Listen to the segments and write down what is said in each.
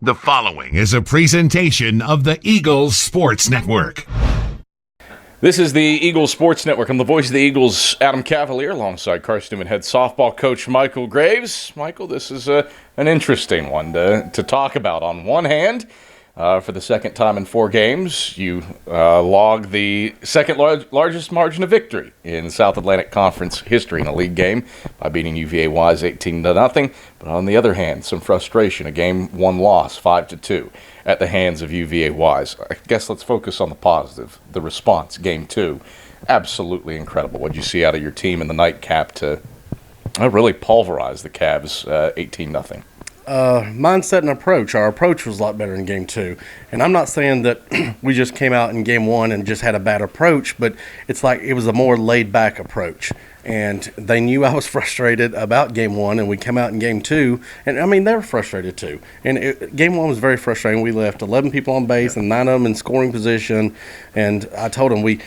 The following is a presentation of the Eagles Sports Network. This is the Eagles Sports Network. I'm the voice of the Eagles, Adam Cavalier, alongside Carson-Newman head softball coach Michael Graves. Michael, this is an interesting one to talk about. On one hand, for the second time in 4 games, you logged the second largest margin of victory in South Atlantic Conference history in a league game by beating UVA Wise 18-0. But on the other hand, some frustration, a game 1 loss, 5-2. At the hands of UVA Wise. I guess let's focus on the positive, the response, game 2. Absolutely incredible. What did you see out of your team in the nightcap to really pulverize the Cavs 18-0? Mindset and approach. Our approach was a lot better in game 2. And I'm not saying that we just came out in game 1 and just had a bad approach, but it's like it was a more laid-back approach. And they knew I was frustrated about game 1, and we came out in game 2, and I mean, they were frustrated too. And game 1 was very frustrating. We left 11 people on base and 9 of them in scoring position, and I told them we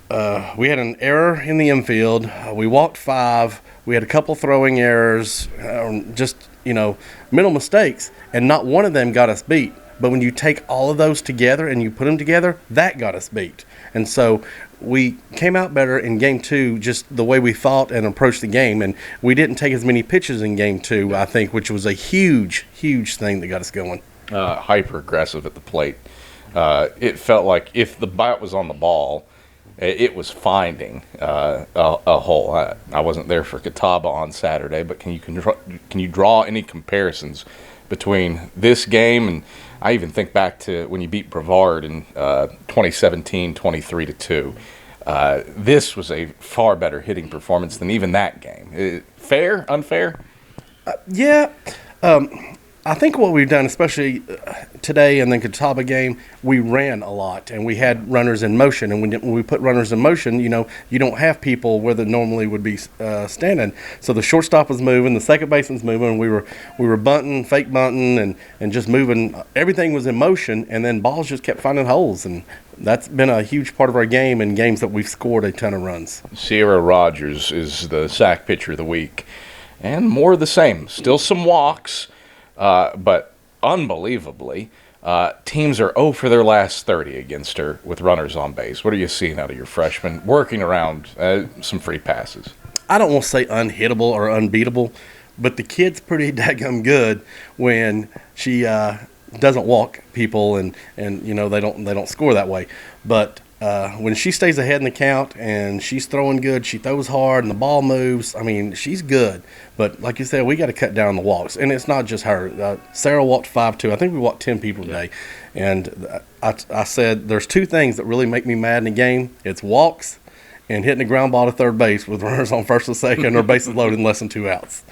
had an error in the infield. We walked 5. We had a couple throwing errors, mental mistakes, and not one of them got us beat. But when you take all of those together and you put them together, that got us beat. And so we came out better in game 2, just the way we thought and approached the game. And we didn't take as many pitches in game 2, I think, which was a huge, huge thing that got us going. Hyper aggressive at the plate. It felt like if the bat was on the ball, it was finding a hole. I wasn't there for Catawba on Saturday, but can you draw any comparisons between this game and I even think back to when you beat Brevard in 2017, 23-2. This was a far better hitting performance than even that game. Fair? Unfair? I think what we've done, especially today and the Catawba game, we ran a lot and we had runners in motion. And when we put runners in motion, you don't have people where they normally would be standing. So the shortstop was moving, the second baseman's moving, and we were bunting, fake bunting, and just moving. Everything was in motion, and then balls just kept finding holes. And that's been a huge part of our game in games that we've scored a ton of runs. Sierra Rogers is the sack pitcher of the week. And more of the same. Still some walks. But unbelievably, teams are 0 for their last 30 against her with runners on base. What are you seeing out of your freshman working around some free passes? I don't want to say unhittable or unbeatable, but the kid's pretty daggum good when she doesn't walk people and they don't score that way. But when she stays ahead in the count and she's throwing good, she throws hard and the ball moves, I mean, she's good. But like you said, we got to cut down on the walks. And it's not just her. Sarah walked 5-2. I think we walked 10 people today. And I said there's 2 things that really make me mad in the game. It's walks and hitting the ground ball to third base with runners on first and second or bases loaded in less than 2 outs.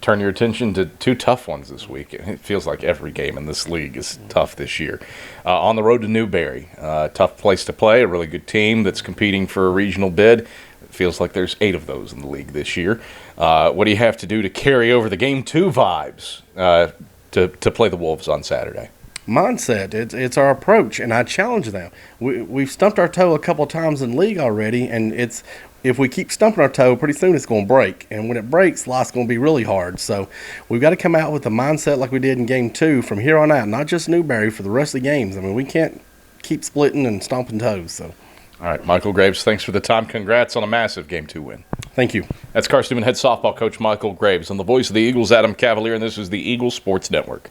Turn your attention to 2 tough ones this week. It feels like every game in this league is tough this year. On the road to Newberry, tough place to play, a really good team that's competing for a regional bid. It feels like there's 8 of those in the league this year. What do you have to do to carry over the game 2 vibes to play the Wolves on Saturday? Mindset. It's our approach, and I challenge them. We've stumped our toe a couple times in the league already, and if we keep stumping our toe, pretty soon it's going to break. And when it breaks, life's going to be really hard. So we've got to come out with a mindset like we did in game 2 from here on out, not just Newberry, for the rest of the games. I mean, we can't keep splitting and stomping toes. So. All right, Michael Graves, thanks for the time. Congrats on a massive game 2 win. Thank you. That's Carson-Newman head softball coach Michael Graves. I'm the voice of the Eagles, Adam Cavalier, and this is the Eagles Sports Network.